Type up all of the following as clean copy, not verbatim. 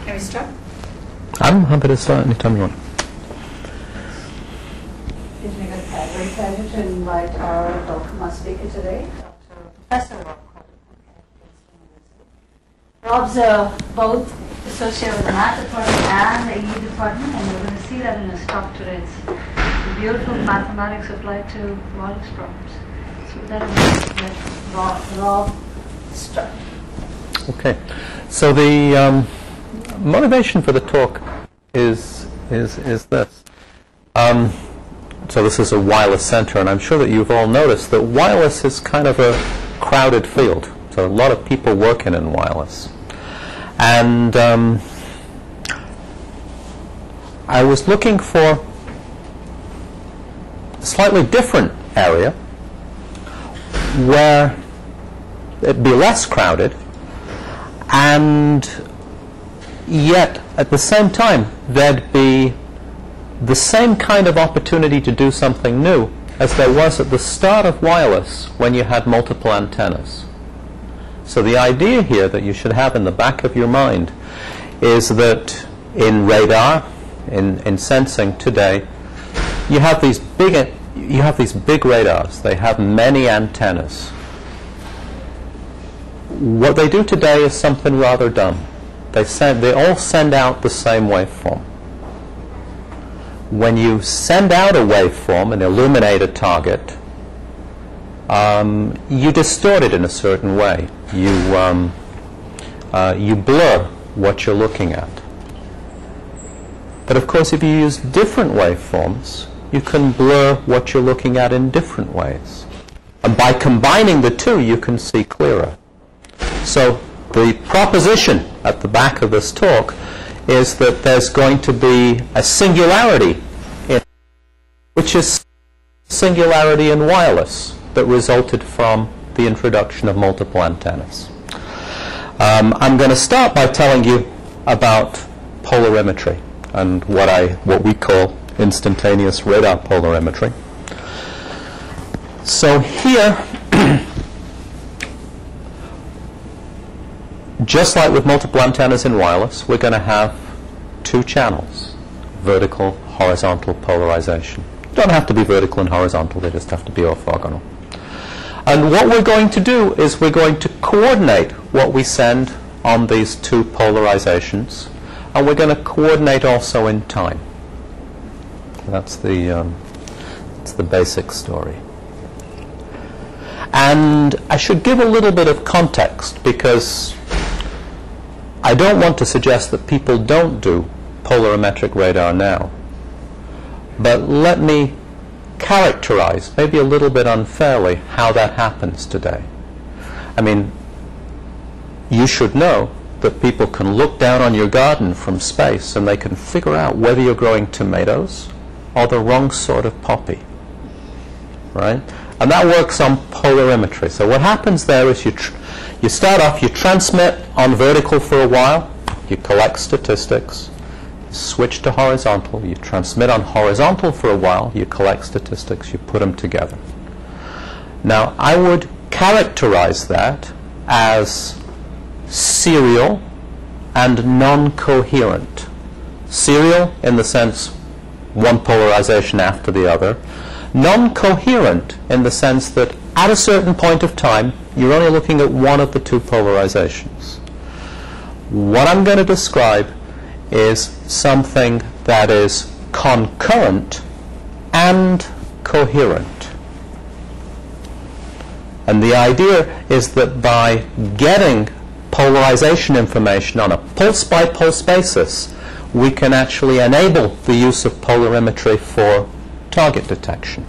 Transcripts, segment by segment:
Can we start? I'm happy to start anytime you want. It's a great pleasure to invite our Doppler speaker today, Professor Rob Quaternions at Princeton University. Rob's both associated with the math department and the EE department, and we're going to see that in his talk today. It's the beautiful mathematics applied to wireless problems. So with that, I'm going to let Rob start. Okay. So the motivation for the talk is this. So this is a wireless center, and I'm sure that you've all noticed that wireless is kind of a crowded field. So a lot of people working in wireless. And I was looking for a slightly different area where it'd be less crowded, and yet at the same time there'd be the same kind of opportunity to do something new as there was at the start of wireless when you had multiple antennas. So the idea here that you should have in the back of your mind is that in radar, in sensing today, you have these big radars. They have many antennas. What they do today is something rather dumb. They all send out the same waveform. When you send out a waveform and illuminate a target, you distort it in a certain way. You blur what you're looking at. But of course, if you use different waveforms, you can blur what you're looking at in different ways. And by combining the two, you can see clearer. So the proposition at the back of this talk is that there's going to be a singularity, which is singularity in wireless that resulted from the introduction of multiple antennas. I'm going to start by telling you about polarimetry and what we call instantaneous radar polarimetry. So here, just like with multiple antennas in wireless, we're going to have two channels, vertical, horizontal polarization. They don't have to be vertical and horizontal, they just have to be orthogonal. And what we're going to do is we're going to coordinate what we send on these two polarizations, and we're going to coordinate also in time. That's the basic story. And I should give a little bit of context, because I don't want to suggest that people don't do polarimetric radar now. But let me characterize, maybe a little bit unfairly, how that happens today. I mean, you should know that people can look down on your garden from space and they can figure out whether you're growing tomatoes or the wrong sort of poppy, right? And that works on polarimetry. So what happens there is you start off, you transmit on vertical for a while, you collect statistics, switch to horizontal, you transmit on horizontal for a while, you collect statistics, you put them together. Now, I would characterize that as serial and non-coherent. Serial in the sense one polarization after the other. Non-coherent in the sense that at a certain point of time, you're only looking at one of the two polarizations. What I'm going to describe is something that is concurrent and coherent. And the idea is that by getting polarization information on a pulse-by-pulse basis, we can actually enable the use of polarimetry for target detection.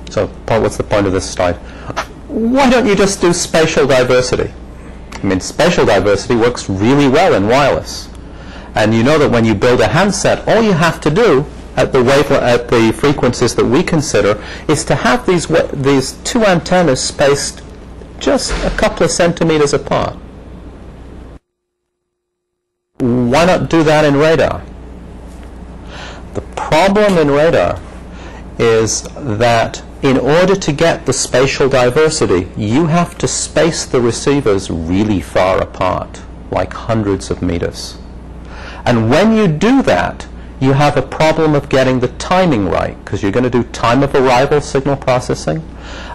So what's the point of this slide? Why don't you just do spatial diversity? I mean, spatial diversity works really well in wireless. And you know that when you build a handset, all you have to do at the frequencies that we consider is to have these two antennas spaced just a couple of centimeters apart. Why not do that in radar? The problem in radar is that in order to get the spatial diversity, you have to space the receivers really far apart, like hundreds of meters. And when you do that, you have a problem of getting the timing right, because you're going to do time of arrival signal processing.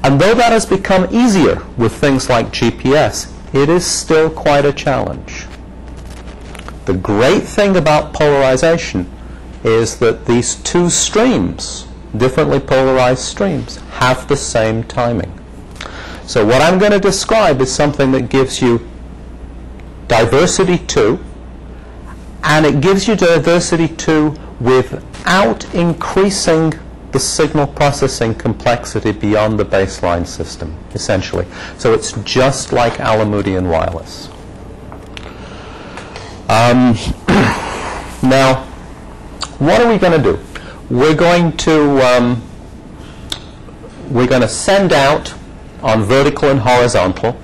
And though that has become easier with things like GPS, it is still quite a challenge. The great thing about polarization is that these two streams, differently polarized streams, have the same timing. So what I'm going to describe is something that gives you diversity 2, and it gives you diversity 2 without increasing the signal processing complexity beyond the baseline system, essentially. So it's just like Alamudian wireless. Now, what are we going to do? We're going to send out on vertical and horizontal,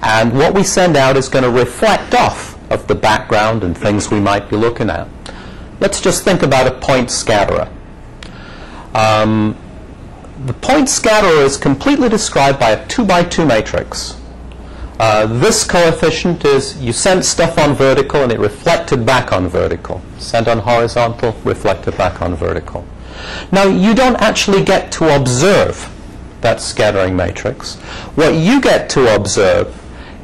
and what we send out is going to reflect off of the background and things we might be looking at. Let's just think about a point scatterer. The point scatterer is completely described by a 2x2 matrix. This coefficient is you sent stuff on vertical and it reflected back on vertical. Sent on horizontal, reflected back on vertical. Now, you don't actually get to observe that scattering matrix. What you get to observe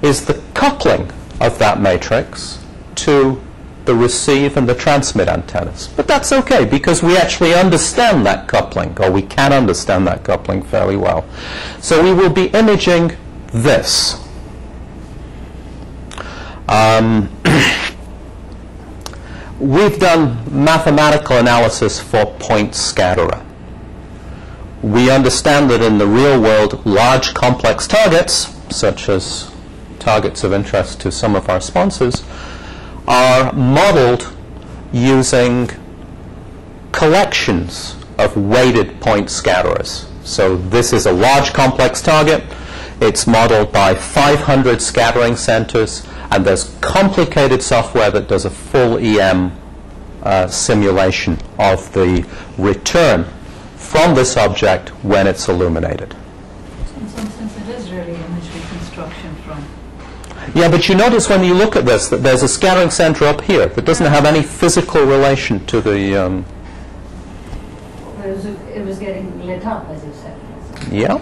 is the coupling of that matrix to the receive and the transmit antennas. But that's okay, because we actually understand that coupling, or we can understand that coupling fairly well. So we will be imaging this. We've done mathematical analysis for point scatterer. We understand that in the real world, large complex targets, such as targets of interest to some of our sponsors, are modeled using collections of weighted point scatterers. So this is a large complex target. It's modeled by 500 scattering centers, and there's complicated software that does a full EM simulation of the return from this object when it's illuminated. In some sense, it is really image reconstruction from... Yeah, but you notice when you look at this that there's a scattering center up here that doesn't have any physical relation to the... It was getting lit up, as you said. Yeah.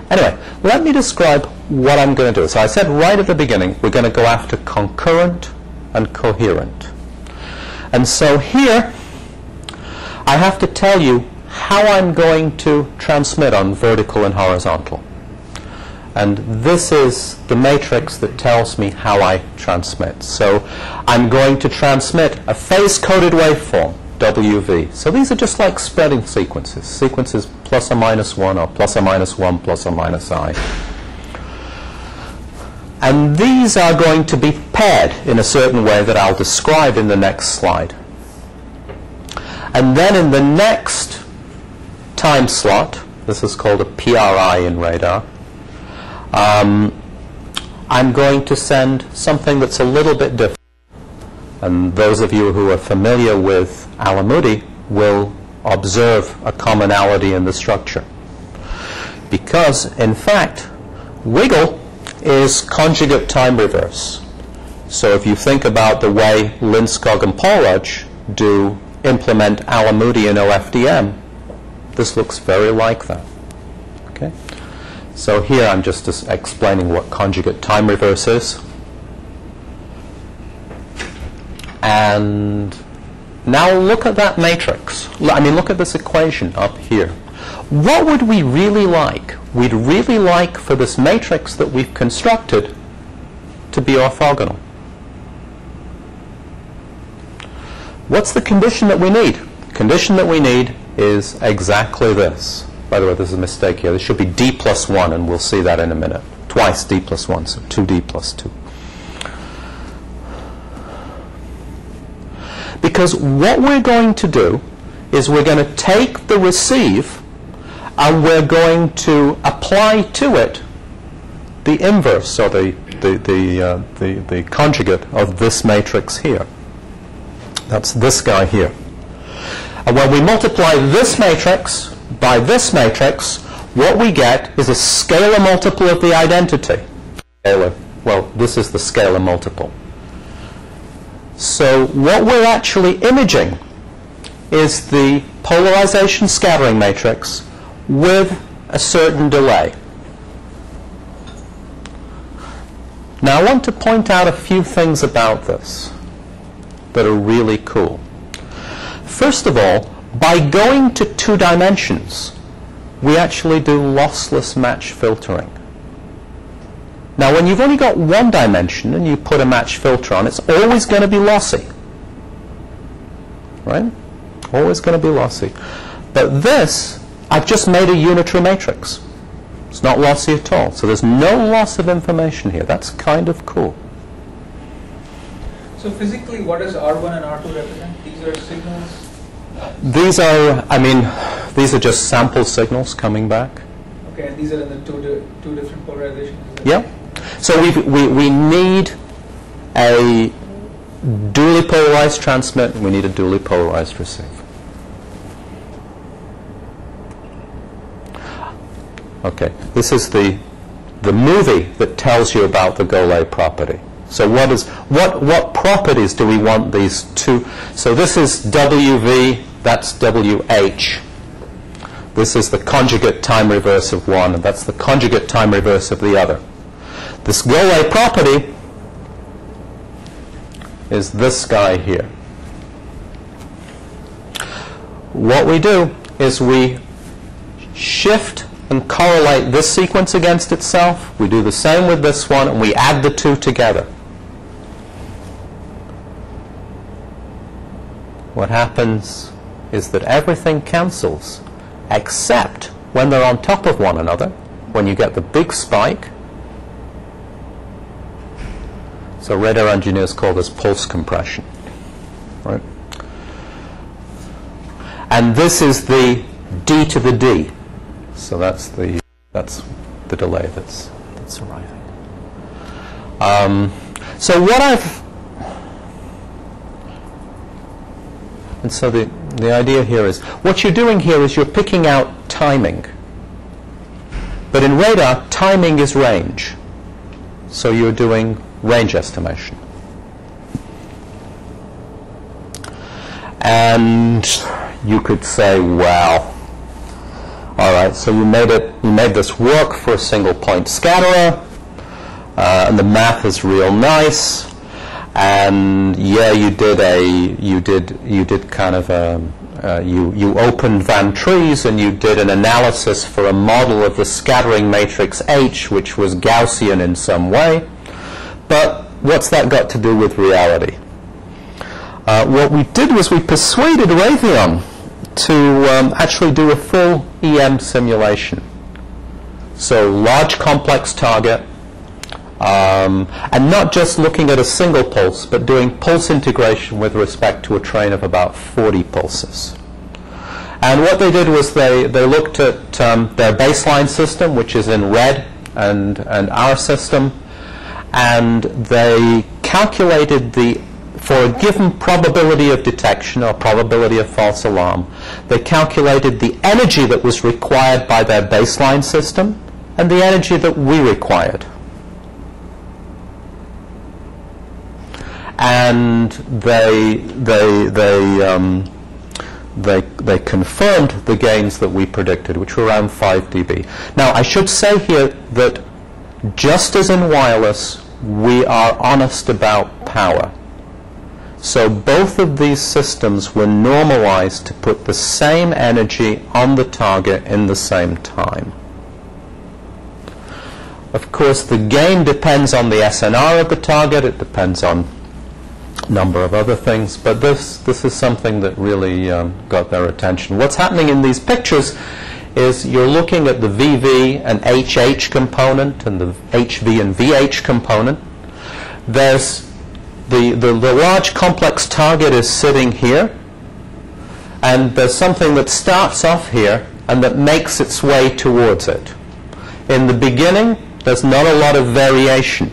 Anyway, let me describe what I'm going to do. So I said right at the beginning, we're going to go after concurrent and coherent. And so here, I have to tell you how I'm going to transmit on vertical and horizontal. And this is the matrix that tells me how I transmit. So I'm going to transmit a phase-coded waveform, WV. So these are just like spreading sequences. Sequences plus or minus 1, or plus or minus 1, plus or minus I. And these are going to be paired in a certain way that I'll describe in the next slide. And then in the next time slot, this is called a PRI in radar, I'm going to send something that's a little bit different. And those of you who are familiar with Alamudi will observe a commonality in the structure. Because, in fact, wiggle is conjugate time reverse. So if you think about the way Lindskog and Pollard do implement Alamudi in OFDM, this looks very like that. Okay? So here I'm just explaining what conjugate time reverse is. And now look at that matrix. I mean, look at this equation up here. What would we really like? We'd really like for this matrix that we've constructed to be orthogonal. What's the condition that we need? The condition that we need is exactly this. By the way, there's a mistake here. There should be d plus 1, and we'll see that in a minute. Twice d plus 1, so 2d plus 2. Because what we're going to do is we're going to take the receive and we're going to apply to it the inverse, or the conjugate of this matrix here. That's this guy here. And when we multiply this matrix by this matrix, what we get is a scalar multiple of the identity. Well, this is the scalar multiple. So what we're actually imaging is the polarization scattering matrix with a certain delay. Now I want to point out a few things about this that are really cool. First of all, by going to 2 dimensions, we actually do lossless match filtering. Now when you've only got 1 dimension and you put a match filter on, it's always going to be lossy. Right? Always going to be lossy. But this, I've just made a unitary matrix. It's not lossy at all. So there's no loss of information here. That's kind of cool. So physically, what does R1 and R2 represent? These are signals? These are, these are just sample signals coming back. Okay, and these are in the two different polarizations? Yeah. So we need a dually polarized transmit, and we need a dually polarized receive. Okay, this is the movie that tells you about the Golay property. So what properties do we want these two? So this is WV, that's WH. This is the conjugate time reverse of one, and that's the conjugate time reverse of the other. This Golay property is this guy here. What we do is we shift and correlate this sequence against itself. We do the same with this one, and we add the two together. What happens is that everything cancels except when they're on top of one another, when you get the big spike. So radar engineers call this pulse compression. Right? And this is the d to the d. So that's the delay that's arriving. So what and so the idea here is, what you're doing here is you're picking out timing. But in radar, timing is range. So you're doing range estimation. And you could say, well, all right, so you made this work for a single point scatterer, and the math is real nice, and yeah, you opened Van Trees and you did an analysis for a model of the scattering matrix H, which was Gaussian in some way, but what's that got to do with reality? What we did was we persuaded Raytheon to actually do a full EM simulation. So large complex target, and not just looking at a single pulse, but doing pulse integration with respect to a train of about 40 pulses. And what they did was they looked at their baseline system, which is in red, and our system, and they calculated for a given probability of detection or probability of false alarm, they calculated the energy that was required by their baseline system and the energy that we required. And they confirmed the gains that we predicted, which were around 5 dB. Now, I should say here that just as in wireless, we are honest about power. So both of these systems were normalized to put the same energy on the target in the same time. Of course, the gain depends on the SNR of the target. It depends on a number of other things, but this is something that really got their attention. What's happening in these pictures is you're looking at the VV and HH component and the HV and VH component. There's the large complex target is sitting here, and there's something that starts off here and that makes its way towards it. In the beginning, there's not a lot of variation,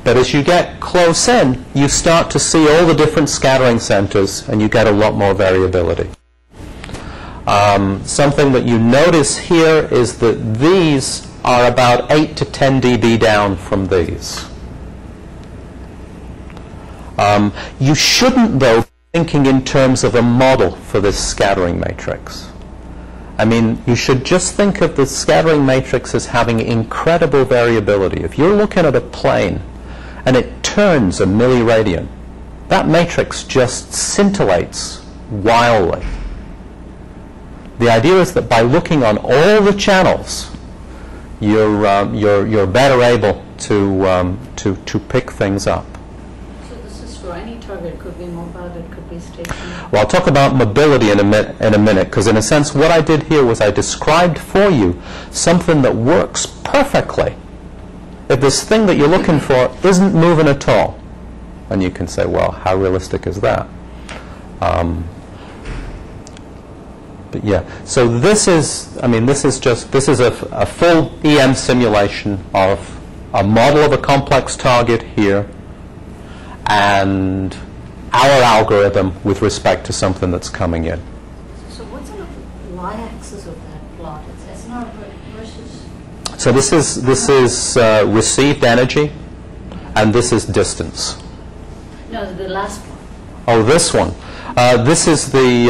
but as you get close in, you start to see all the different scattering centers, and you get a lot more variability. Something that you notice here is that these are about 8 to 10 dB down from these. You shouldn't, though, be thinking in terms of a model for this scattering matrix. I mean, you should just think of the scattering matrix as having incredible variability. If you're looking at a plane and it turns a milliradian, that matrix just scintillates wildly. The idea is that by looking on all the channels, you're better able to pick things up. So this is for any target. It could be mobile, it could be stationary. Well, I'll talk about mobility in a minute, because in a sense what I did here was I described for you something that works perfectly if this thing that you're looking for isn't moving at all. And you can say, well, how realistic is that? But yeah, so this is, I mean, this is a full EM simulation of a model of a complex target here and our algorithm with respect to something that's coming in. So what's on the y-axis of that plot? It's SNR versus... So this is received energy, and this is distance. No, the last one. Oh, this one. This is the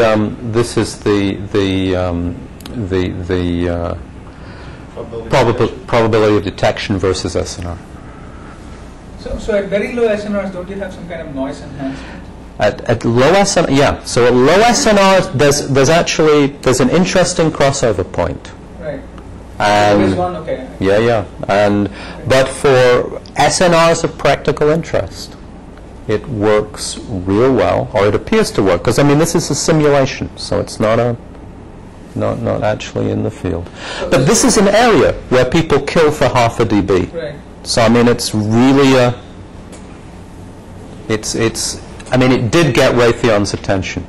probability of detection versus SNR. So at very low SNRs, don't you have some kind of noise enhancement? At low SNR, yeah. So at low SNR, there's an interesting crossover point. Right. And there is one, okay. Yeah. But for SNRs of practical interest, it works real well, or it appears to work, because I mean this is a simulation, so it's not actually in the field. But this is an area where people kill for half a dB. Right. So I mean it's really I mean it did get Raytheon's attention.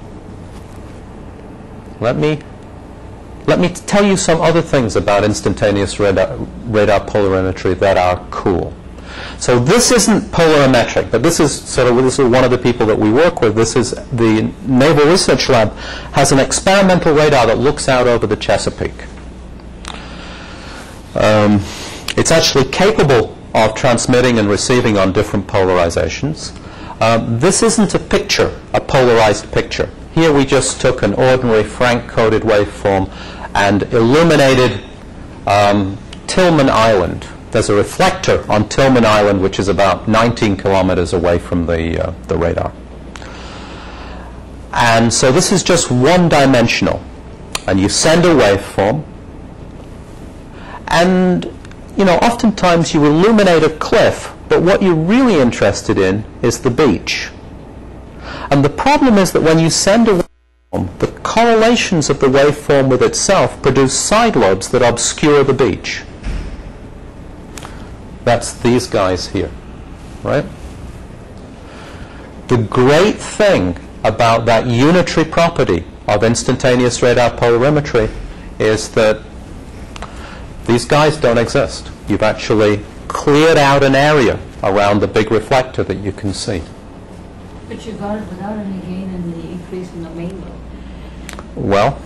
Let me tell you some other things about instantaneous radar polarimetry that are cool. So this isn't polarimetric, but this is one of the people that we work with. This is the Naval Research Lab has an experimental radar that looks out over the Chesapeake. It's actually capable of transmitting and receiving on different polarizations. This isn't a picture, a polarized picture. Here we just took an ordinary Frank-coded waveform and illuminated Tillman Island. There's a reflector on Tillman Island, which is about 19 kilometers away from the radar. And so this is just one-dimensional. And you send a waveform. And, you know, oftentimes you illuminate a cliff, but what you're really interested in is the beach. And the problem is that when you send a waveform, the correlations of the waveform with itself produce side lobes that obscure the beach. That's these guys here, right? The great thing about that unitary property of instantaneous radar polarimetry is that these guys don't exist. You've actually cleared out an area around the big reflector that you can see. But you got it without any gain in the increase in the main lobe. Well,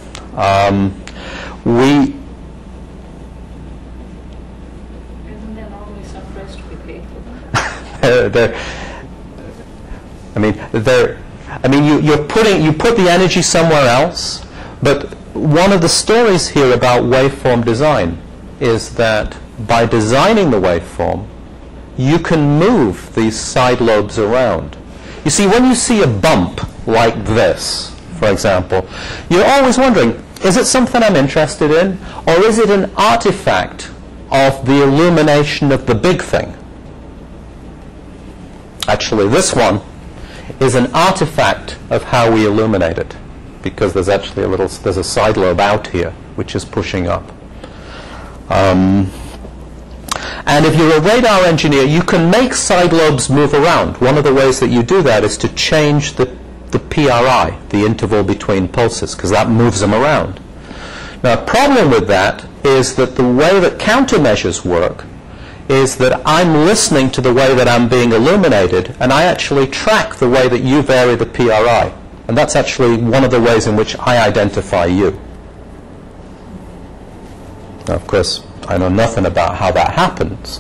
you put the energy somewhere else, but one of the stories here about waveform design is that by designing the waveform, you can move these side lobes around. You see, when you see a bump like this, for example, you're always wondering, is it something I'm interested in, or is it an artifact of the illumination of the big thing? Actually, this one is an artifact of how we illuminate it, because there's actually there's a side lobe out here which is pushing up. And if you're a radar engineer, you can make side lobes move around. One of the ways that you do that is to change the PRI, the interval between pulses, because that moves them around. Now, a problem with that is that the way that countermeasures work is that I'm listening to the way that I'm being illuminated, and I actually track the way that you vary the PRI. And that's actually one of the ways in which I identify you. Now, of course, I know nothing about how that happens.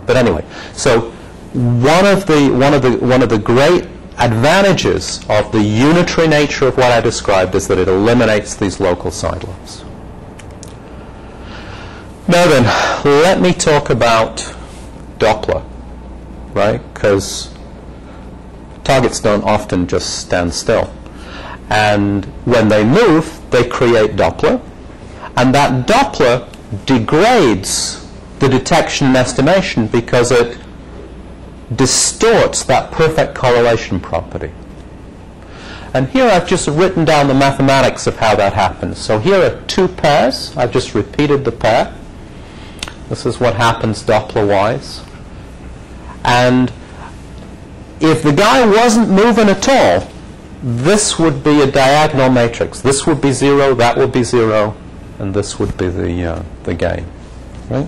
But anyway, so one of the great advantages of the unitary nature of what I described is that it eliminates these local side lobes. Now then, let me talk about Doppler, right? Because targets don't often just stand still. And when they move, they create Doppler. And that Doppler degrades the detection and estimation because it distorts that perfect correlation property. And here I've just written down the mathematics of how that happens. So here are two pairs. I've just repeated the pair. This is what happens Doppler-wise. And if the guy wasn't moving at all, this would be a diagonal matrix. This would be 0, that would be 0, and this would be the gain. Right?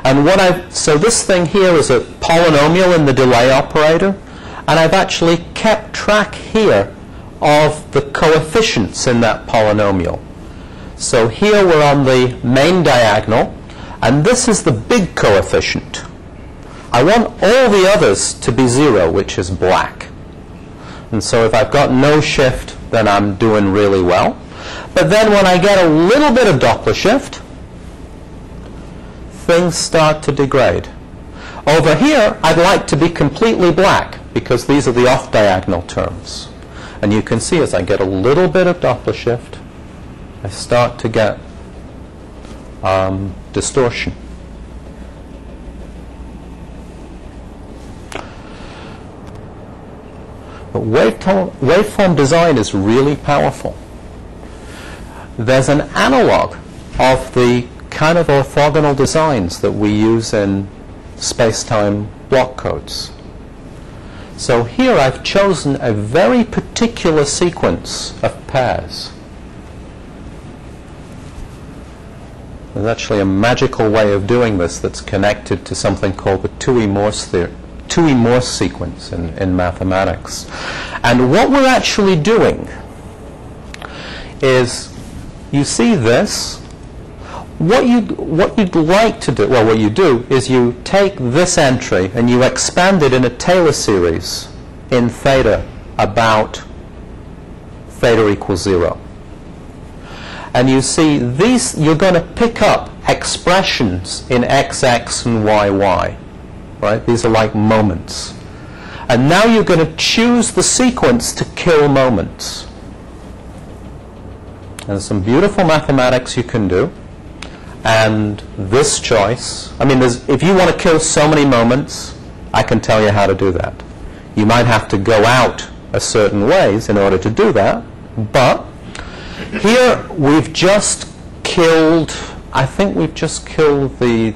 And so this thing here is a polynomial in the delay operator, and I've actually kept track here of the coefficients in that polynomial. So here we're on the main diagonal, and this is the big coefficient. I want all the others to be 0, which is black. And so if I've got no shift, then I'm doing really well. But then when I get a little bit of Doppler shift, things start to degrade. Over here, I'd like to be completely black, because these are the off-diagonal terms. And you can see as I get a little bit of Doppler shift, I start to get distortion. But waveform design is really powerful. There's an analog of the kind of orthogonal designs that we use in space-time block codes. So here I've chosen a very particular sequence of pairs. There's actually a magical way of doing this that's connected to something called the Toohey-Morse sequence in mathematics. And what we're actually doing is, you see this, what you'd like to do, well, what you do is you take this entry and you expand it in a Taylor series in theta about theta equals 0. And you see these, you're going to pick up expressions in xx and yy. Right? These are like moments. And now you're going to choose the sequence to kill moments. And there's some beautiful mathematics you can do. And this choice, I mean, if you want to kill so many moments, I can tell you how to do that. You might have to go out a certain ways in order to do that. But here we've just killed, I think we've just killed the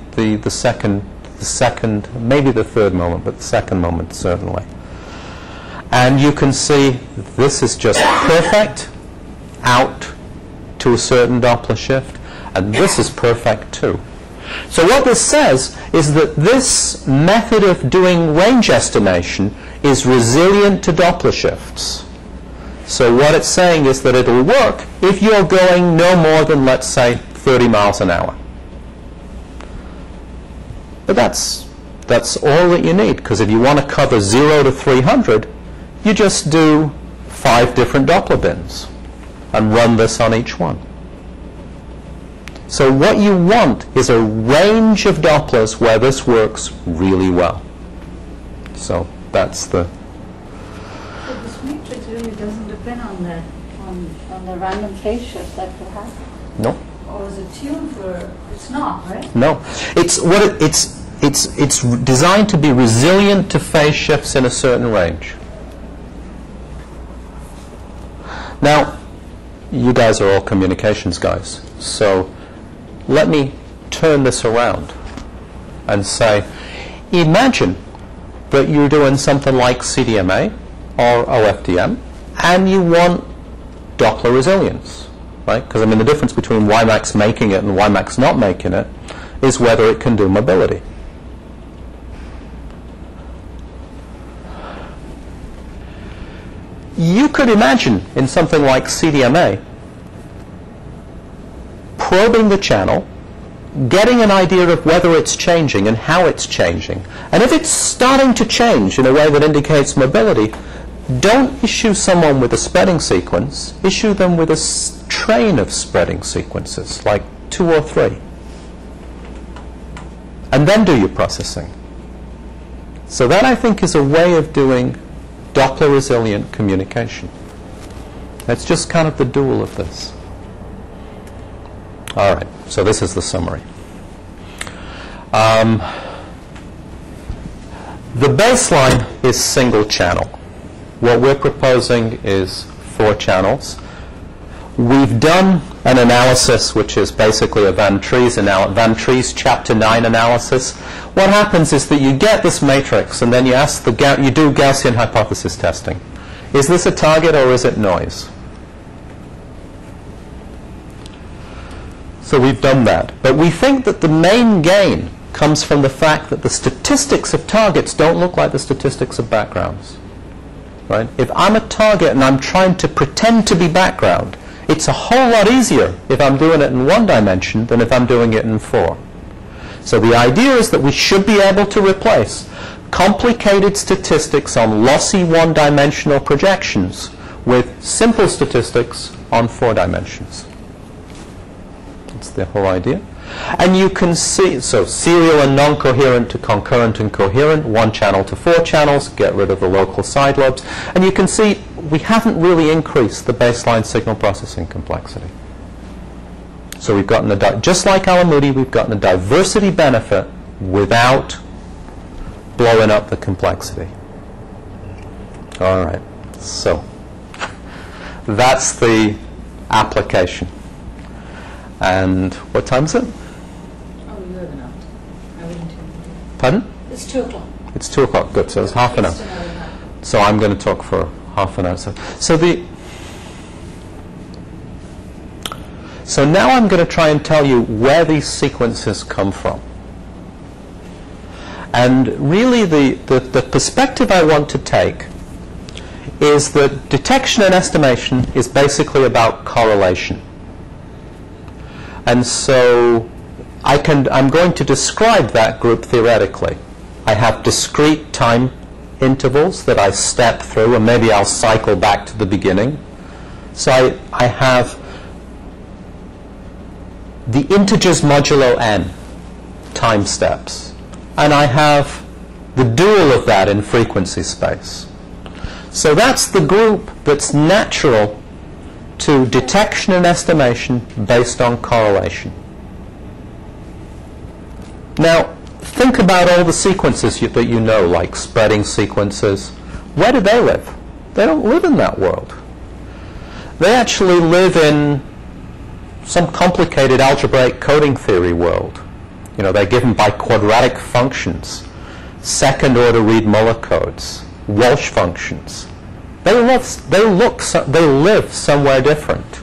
second, maybe the third moment, but the second moment certainly. And you can see this is just perfect out to a certain Doppler shift, and this is perfect too. So what this says is that this method of doing range estimation is resilient to Doppler shifts. So what it's saying is that it'll work if you're going no more than, let's say, 30 miles an hour. But that's all that you need, because if you want to cover 0 to 300, you just do 5 different Doppler bins and run this on each one. So what you want is a range of Dopplers where this works really well. So that's the... So this matrix really doesn't depend on the random phase shift that will happen? No. Or is it tuned for... It's not, right? No. It's designed to be resilient to phase shifts in a certain range. Now, you guys are all communications guys, so let me turn this around and say, imagine that you're doing something like CDMA or OFDM, and you want Doppler resilience, right? Because I mean, the difference between WiMAX making it and WiMAX not making it is whether it can do mobility. you could imagine in something like CDMA probing the channel, getting an idea of whether it's changing and how it's changing. And if it's starting to change in a way that indicates mobility, don't issue someone with a spreading sequence, issue them with a train of spreading sequences, like 2 or 3. And then do your processing. So that, I think, is a way of doing Doppler resilient communication. It's just kind of the dual of this. All right, so this is the summary. The baseline is single channel. What we're proposing is 4 channels. We've done an analysis which is basically a Van Trees chapter 9 analysis. What happens is that you get this matrix and then you ask you do Gaussian hypothesis testing. Is this a target or is it noise? So we've done that. But we think that the main gain comes from the fact that the statistics of targets don't look like the statistics of backgrounds. Right? If I'm a target and I'm trying to pretend to be background, it's a whole lot easier if I'm doing it in 1 dimension than if I'm doing it in 4. So the idea is that we should be able to replace complicated statistics on lossy 1-dimensional projections with simple statistics on 4 dimensions. That's the whole idea. And you can see, so serial and non-coherent to concurrent and coherent, 1 channel to 4 channels, get rid of the local side lobes. And you can see we haven't really increased the baseline signal processing complexity. So we've gotten just like Alamudi, we've gotten a diversity benefit without blowing up the complexity. All right, so that's the application. And what time is it? Oh, you have enough. I wouldn't. Pardon? It's 2 o'clock. It's 2 o'clock. Good. So it's half an hour. So I'm going to talk for half an hour. So now I'm going to try and tell you where these sequences come from. And really the perspective I want to take is that detection and estimation is basically about correlation. And so I'm going to describe that group theoretically. I have discrete time intervals that I step through, and maybe I'll cycle back to the beginning. So I have the integers modulo n time steps, and I have the dual of that in frequency space. So that's the group that's natural to detection and estimation based on correlation. Now, think about all the sequences that you know, like spreading sequences. Where do they live? They don't live in that world. They actually live in some complicated algebraic coding theory world. You know, they're given by quadratic functions, second-order Reed-Muller codes, Walsh functions. They live somewhere different.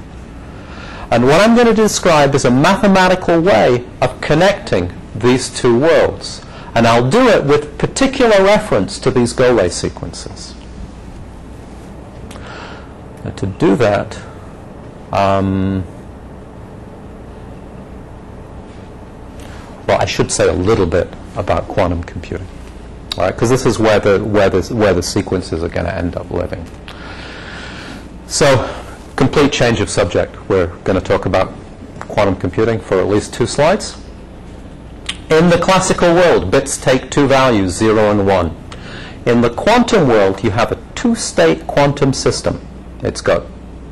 And what I'm going to describe is a mathematical way of connecting these 2 worlds. And I'll do it with particular reference to these Golay sequences. Now, to do that, well, I should say a little bit about quantum computing. All right, because this is where the sequences are going to end up living. So, complete change of subject. We're going to talk about quantum computing for at least 2 slides. In the classical world, bits take 2 values, 0 and 1. In the quantum world, you have a 2-state quantum system. It's got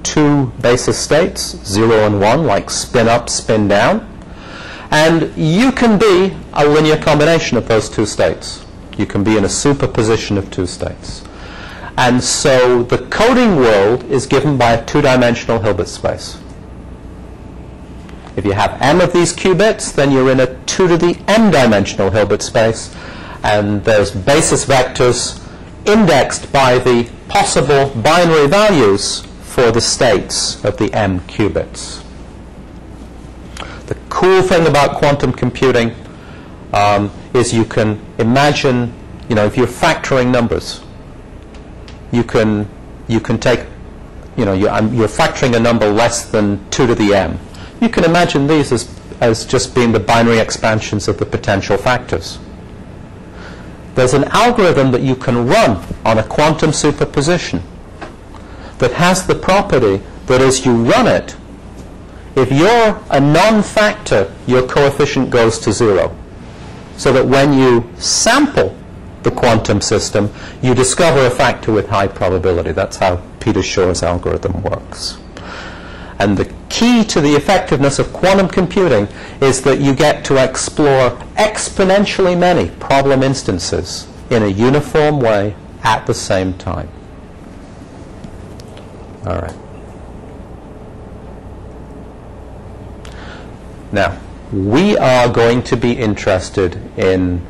2 basis states, 0 and 1, like spin up, spin down. And you can be a linear combination of those 2 states. You can be in a superposition of 2 states. And so the coding world is given by a 2-dimensional Hilbert space. If you have m of these qubits, then you're in a 2 to the m-dimensional Hilbert space. And there's basis vectors indexed by the possible binary values for the states of the m qubits. The cool thing about quantum computing is you can imagine, if you're factoring numbers, you can you can take, you're factoring a number less than 2 to the m. You can imagine these as just being the binary expansions of the potential factors. There's an algorithm that you can run on a quantum superposition that has the property that as you run it, if you're a non-factor, your coefficient goes to 0. So that when you sample the quantum system, you discover a factor with high probability. That's how Peter Shor's algorithm works. And the key to the effectiveness of quantum computing is that you get to explore exponentially many problem instances in a uniform way at the same time. All right. Now, we are going to be interested in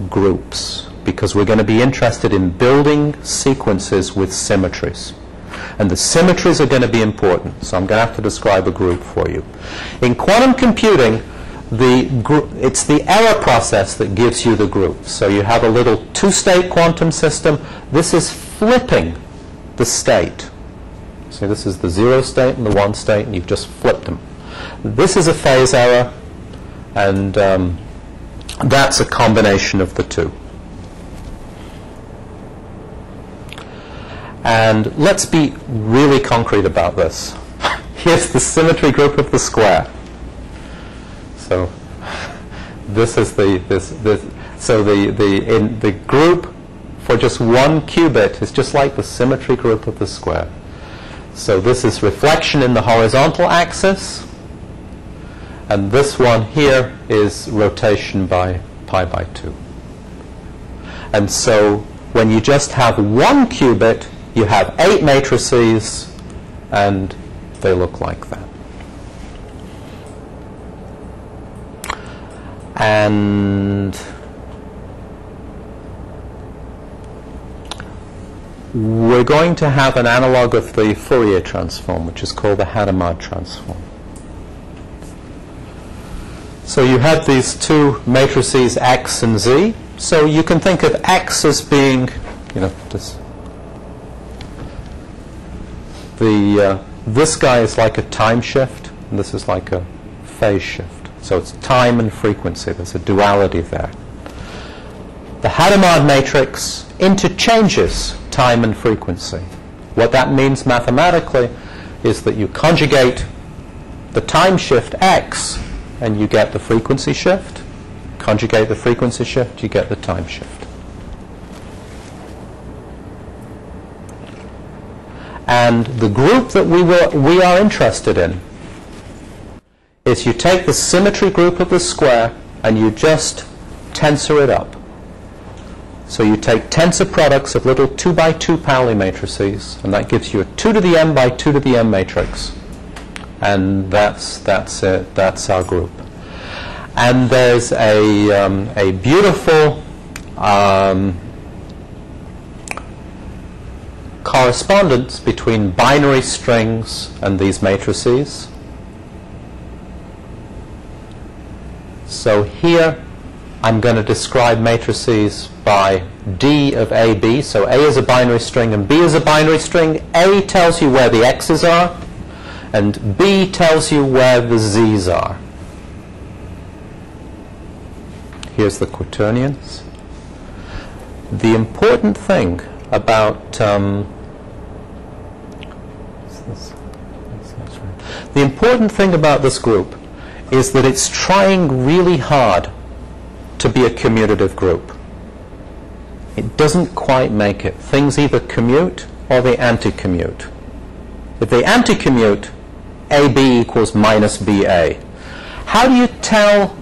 groups because we're going to be interested in building sequences with symmetries. And the symmetries are going to be important, so I'm going to have to describe a group for you. In quantum computing, it's the error process that gives you the group. So you have a little two-state quantum system. This is flipping the state. So this is the 0 state and the 1 state, and you've just flipped them. This is a phase error, and that's a combination of the two. And let's be really concrete about this. Here's the symmetry group of the square. So this is the group for just one qubit is just like the symmetry group of the square. So this is reflection in the horizontal axis, and this one here is rotation by pi by 2. And so when you just have one qubit, you have 8 matrices, and they look like that. And we're going to have an analog of the Fourier transform, which is called the Hadamard transform. So you have these two matrices X and Z. So you can think of X as being, this guy is like a time shift, and this is like a phase shift. So it's time and frequency. There's a duality there. The Hadamard matrix interchanges time and frequency. What that means mathematically is that you conjugate the time shift X, and you get the frequency shift. Conjugate the frequency shift, you get the time shift. And the group that we are interested in is you take the symmetry group of the square and you just tensor it up. So you take tensor products of little 2 by 2 Pauli matrices, and that gives you a 2 to the m by 2 to the m matrix. And that's it. That's our group. And there's a beautiful correspondence between binary strings and these matrices. So here I'm going to describe matrices by D of AB. So A is a binary string and B is a binary string. A tells you where the X's are, and B tells you where the Z's are. Here's the Quaternions. The important thing about this group is that it's trying really hard to be a commutative group. It doesn't quite make it. Things either commute or they anti-commute. If they anti-commute, AB equals minus BA. How do you tell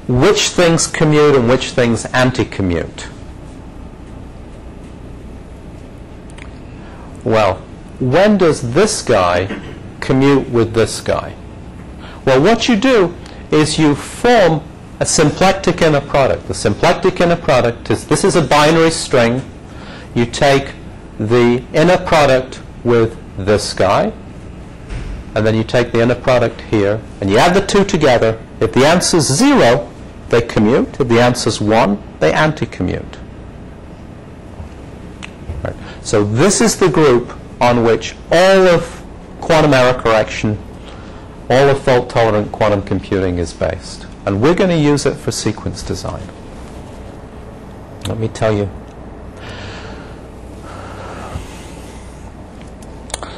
which things commute and which things anti-commute? Well, when does this guy commute with this guy? Well, what you do is you form a symplectic inner product. The symplectic inner product is, this is a binary string. You take the inner product with this guy, and then you take the inner product here, and you add the two together. If the answer is 0, they commute. If the answer is 1, they anti-commute. So this is the group on which all of quantum error correction, all of fault-tolerant quantum computing is based. And we're going to use it for sequence design. Let me tell you.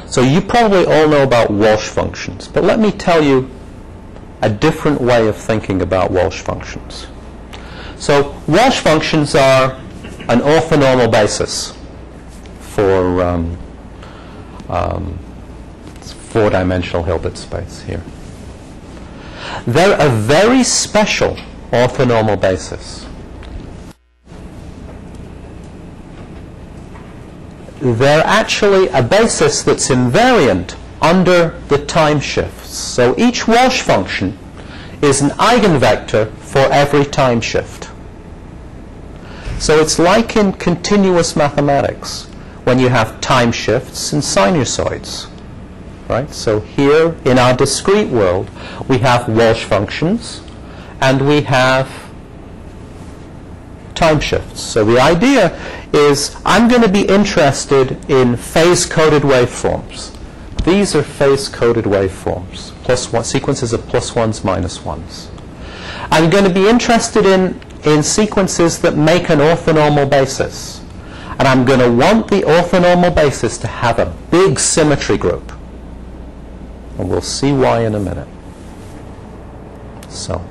So you probably all know about Walsh functions, but let me tell you a different way of thinking about Walsh functions. So Walsh functions are an orthonormal basis for four-dimensional Hilbert space here. They're a very special orthonormal basis. They're actually a basis that's invariant under the time shifts. So each Walsh function is an eigenvector for every time shift. So it's like in continuous mathematics when you have time shifts and sinusoids. Right? So here in our discrete world, we have Walsh functions and we have time shifts. So the idea is I'm going to be interested in phase-coded waveforms. These are phase-coded waveforms, sequences of +1s, -1s. I'm going to be interested in sequences that make an orthonormal basis. And I'm going to want the orthonormal basis to have a big symmetry group. And we'll see why in a minute. So,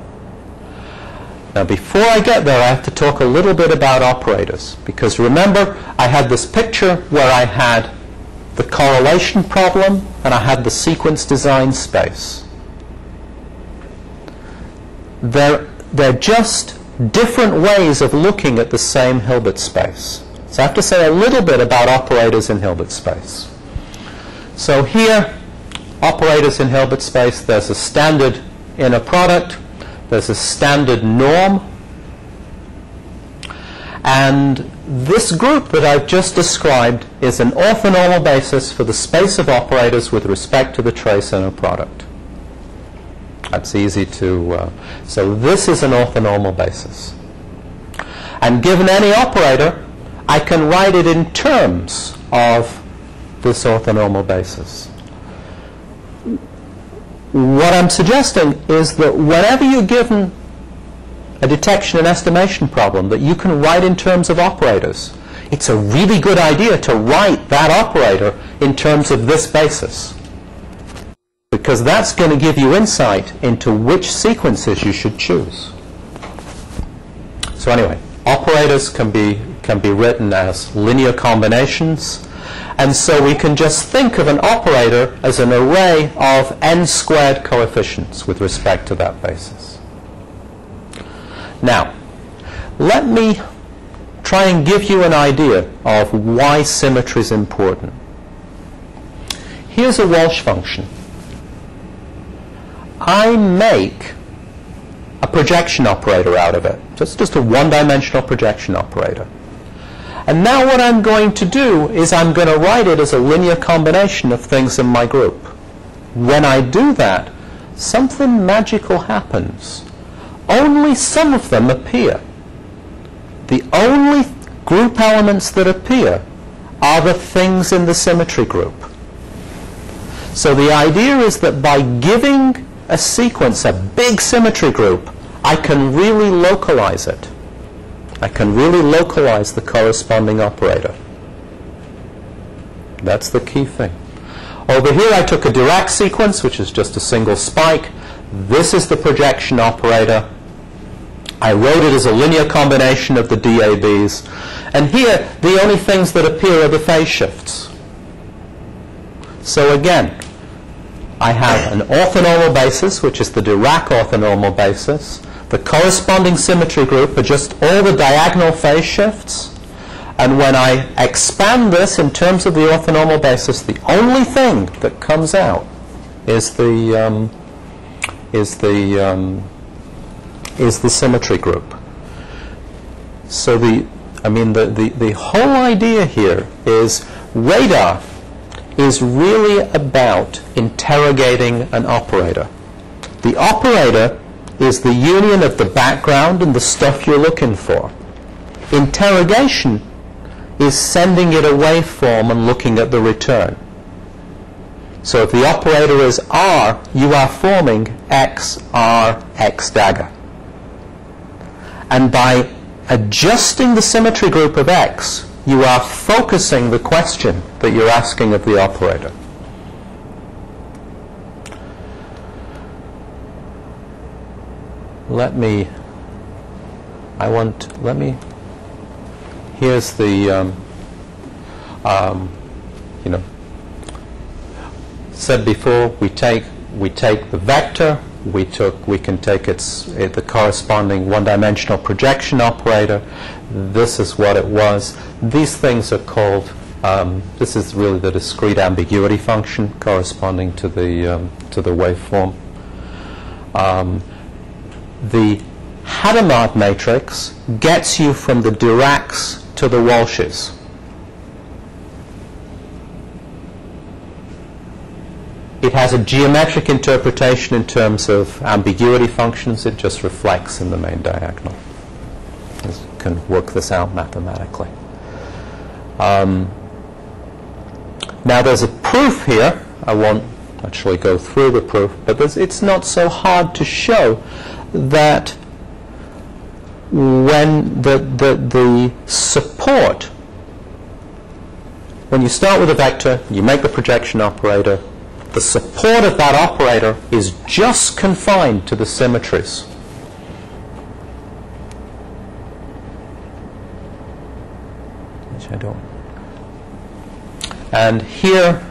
now before I get there, I have to talk a little bit about operators. Because remember, I had this picture where I had the correlation problem and I had the sequence design space. They're just different ways of looking at the same Hilbert space. So I have to say a little bit about operators in Hilbert space. So here, operators in Hilbert space, there's a standard inner product, there's a standard norm, and this group that I've just described is an orthonormal basis for the space of operators with respect to the trace inner product. That's easy to... so this is an orthonormal basis. And given any operator, I can write it in terms of this orthonormal basis. What I'm suggesting is that whenever you're given a detection and estimation problem that you can write in terms of operators, it's a really good idea to write that operator in terms of this basis, because that's going to give you insight into which sequences you should choose. So anyway, operators can be written as linear combinations. And so we can just think of an operator as an array of n-squared coefficients with respect to that basis. Now, let me try and give you an idea of why symmetry is important. Here's a Walsh function. I make a projection operator out of it. So it's just a one-dimensional projection operator. And now what I'm going to do is I'm going to write it as a linear combination of things in my group. When I do that, something magical happens. Only some of them appear. The only group elements that appear are the things in the symmetry group. So the idea is that by giving a sequence a big symmetry group, I can really localize it. I can really localize the corresponding operator. That's the key thing. Over here I took a Dirac sequence, which is just a single spike. This is the projection operator. I wrote it as a linear combination of the DABs. And here, the only things that appear are the phase shifts. So again, I have an orthonormal basis, which is the Dirac orthonormal basis. The corresponding symmetry group are just all the diagonal phase shifts. And when I expand this in terms of the orthonormal basis, the only thing that comes out is the symmetry group. So the whole idea here is radar is really about interrogating an operator. The operator is the union of the background and the stuff you're looking for. Interrogation is sending it a waveform and looking at the return. So if the operator is R, you are forming X, R, X dagger. And by adjusting the symmetry group of X, you are focusing the question that you're asking of the operator. Here's the, said before, we take the vector, we can take the corresponding one-dimensional projection operator. This is what it was. These things are called, this is really the discrete ambiguity function corresponding to the waveform. The Hadamard matrix gets you from the Dirac's to the Walsh's. It has a geometric interpretation in terms of ambiguity functions. It just reflects in the main diagonal. You can work this out mathematically. Now there's a proof here. I won't actually go through the proof, but it's not so hard to show that when the support, when you start with a vector, you make the projection operator, the support of that operator is just confined to the symmetries. Which I don't. And here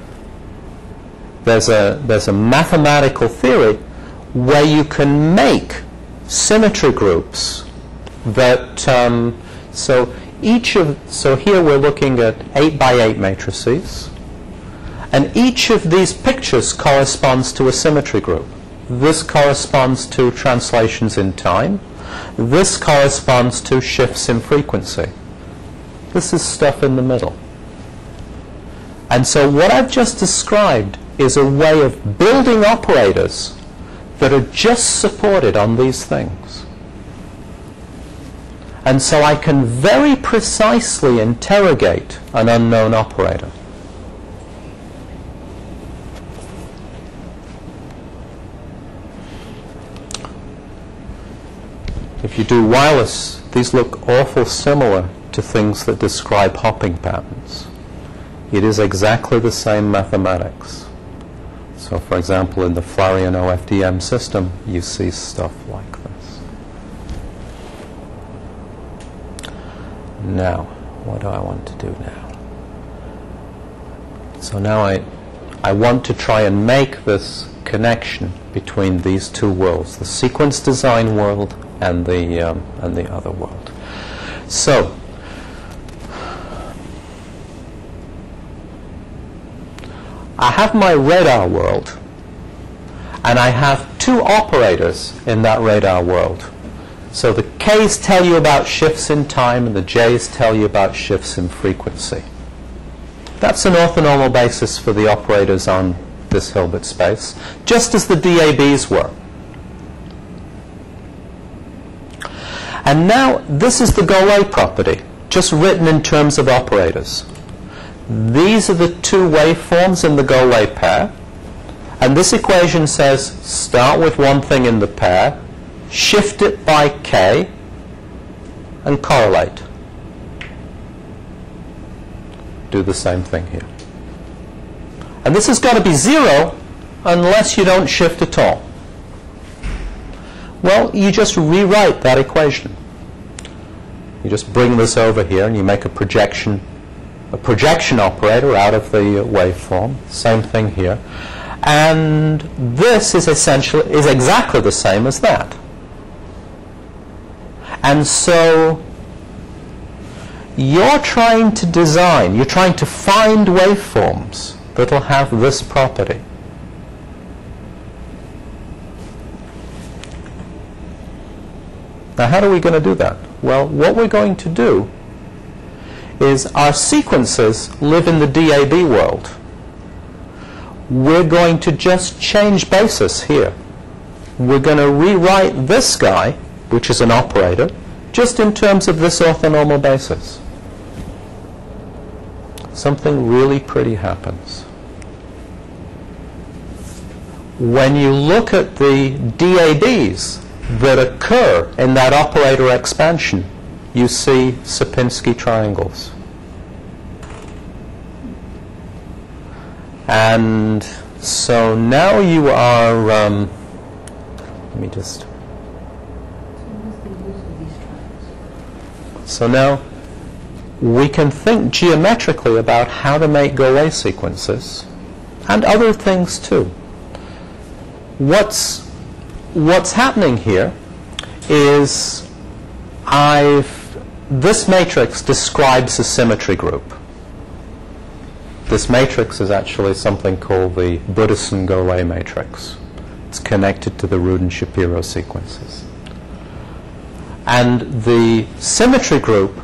there's a mathematical theory where you can make symmetry groups that so here we're looking at 8 by 8 matrices, and each of these pictures corresponds to a symmetry group. This corresponds to translations in time. This corresponds to shifts in frequency. This is stuff in the middle. And so what I've just described is a way of building operators that are just supported on these things. And so I can very precisely interrogate an unknown operator. If you do wireless, these look awful similar to things that describe hopping patterns. It is exactly the same mathematics. So for example, in the FlareonDM system, you see stuff like this. Now, what do I want to do now? So now I want to try and make this connection between these two worlds, the sequence design world and the other world. So I have my radar world, and I have two operators in that radar world. So the K's tell you about shifts in time, and the J's tell you about shifts in frequency. That's an orthonormal basis for the operators on this Hilbert space, just as the DABs were. And now this is the Golay property, just written in terms of operators. These are the two waveforms in the Golay pair, and this equation says start with one thing in the pair, shift it by K, and correlate. Do the same thing here. And this has got to be 0 unless you don't shift at all. Well, you just rewrite that equation. You just bring this over here and you make a projection operator out of the waveform. Same thing here. And this is exactly the same as that. And so you're trying to design, you're trying to find waveforms that will have this property. Now, how are we going to do that? Well, what we're going to do is our sequences live in the DAB world. We're going to just change basis here. We're going to rewrite this guy, which is an operator, just in terms of this orthonormal basis. something really pretty happens. When you look at the DABs that occur in that operator expansion, you see Sierpinski triangles. And so now you are, let me just, so now we can think geometrically about how to make Golay sequences and other things too. What's happening here is this matrix describes a symmetry group. This matrix is actually something called the Princeton-Golay Matrix. It's connected to the Rudin-Shapiro sequences. And the symmetry group,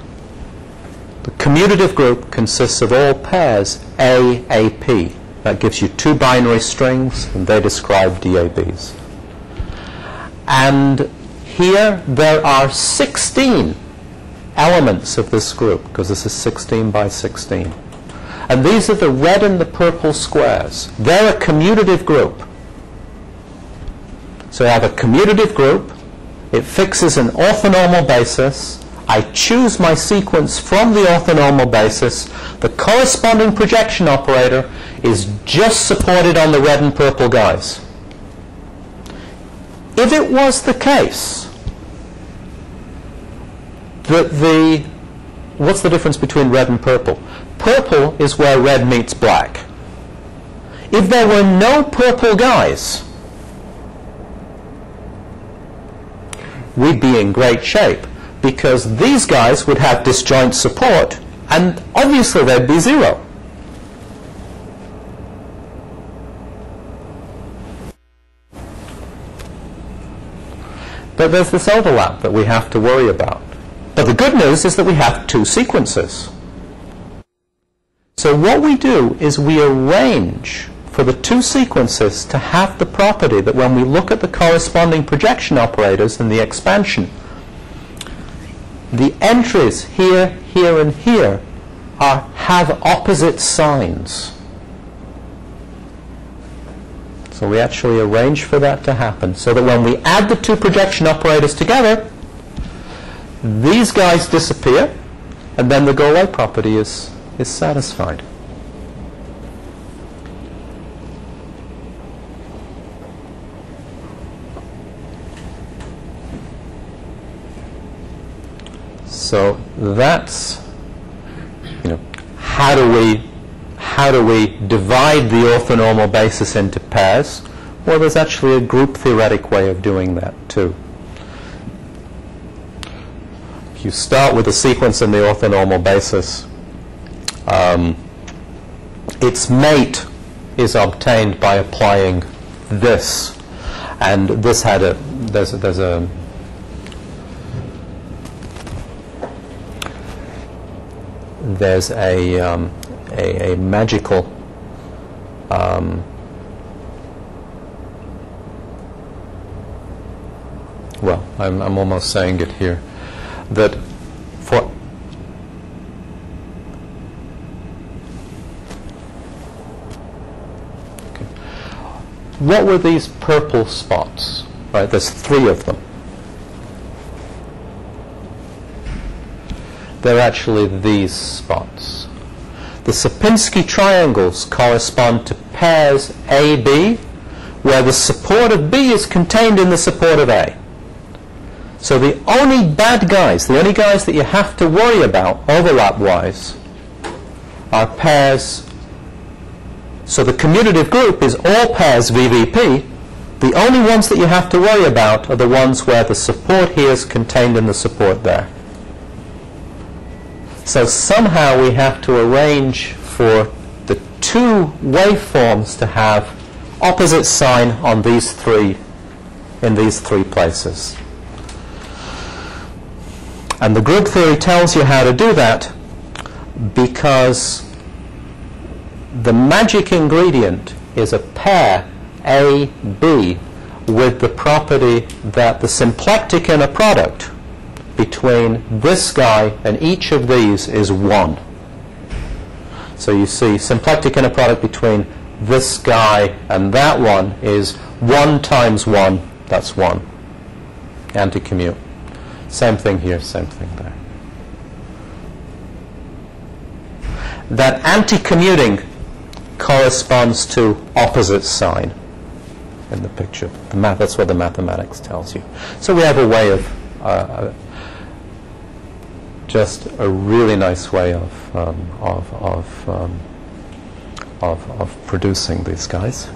the commutative group, consists of all pairs A, AP. That gives you two binary strings, and they describe DABs. And here there are 16 elements of this group, because this is 16 by 16. And these are the red and the purple squares. They're a commutative group. So I have a commutative group. It fixes an orthonormal basis. I choose my sequence from the orthonormal basis. The corresponding projection operator is just supported on the red and purple guys. If it was the case that what's the difference between red and purple? Purple is where red meets black. If there were no purple guys, we'd be in great shape, because these guys would have disjoint support, and obviously they'd be zero. But there's this overlap that we have to worry about. But the good news is that we have two sequences. So what we do is we arrange for the two sequences to have the property that when we look at the corresponding projection operators in the expansion, the entries here, here, and here have opposite signs. So we actually arrange for that to happen, so that when we add the two projection operators together, these guys disappear, and then the Golay property is satisfied. So that's, how do we divide the orthonormal basis into pairs? Well, there's actually a group theoretic way of doing that too. If you start with a sequence in the orthonormal basis, its mate is obtained by applying this, and this had there's a magical well, I'm almost saying it here, that for what were these purple spots? Right, there's three of them. They're actually these spots. The Sierpinski triangles correspond to pairs AB, where the support of B is contained in the support of A. So the only bad guys, the only guys that you have to worry about overlap-wise, are pairs. So the commutative group is all pairs VVP. The only ones that you have to worry about are the ones where the support here is contained in the support there. So somehow we have to arrange for the two waveforms to have opposite sign on these three, in these three places. And the group theory tells you how to do that, because the magic ingredient is a pair A-B with the property that the symplectic inner product between this guy and each of these is 1. So you see symplectic inner product between this guy and that one is 1 times 1, that's 1. Anti-commute. Same thing here, same thing there. That anti-commuting corresponds to opposite sign in the picture. That's what the mathematics tells you. So we have a way of, just a really nice way of producing these guys.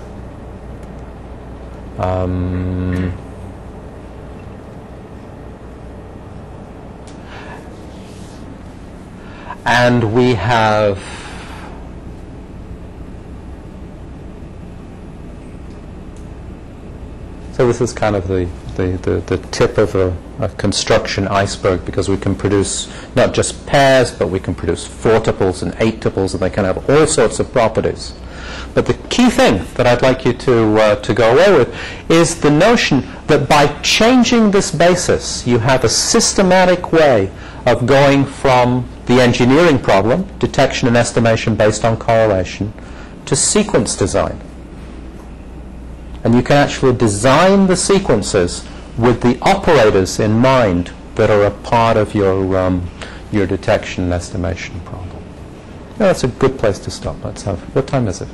And we have so this is kind of the tip of a construction iceberg, because we can produce not just pairs, but we can produce 4 tuples and 8 tuples, and they can have all sorts of properties. But the key thing that I'd like you to go away with is the notion that by changing this basis, you have a systematic way of going from the engineering problem, detection and estimation based on correlation, to sequence design. And you can actually design the sequences with the operators in mind that are a part of your detection and estimation problem. Yeah, that's a good place to stop. Let's have, what time is it?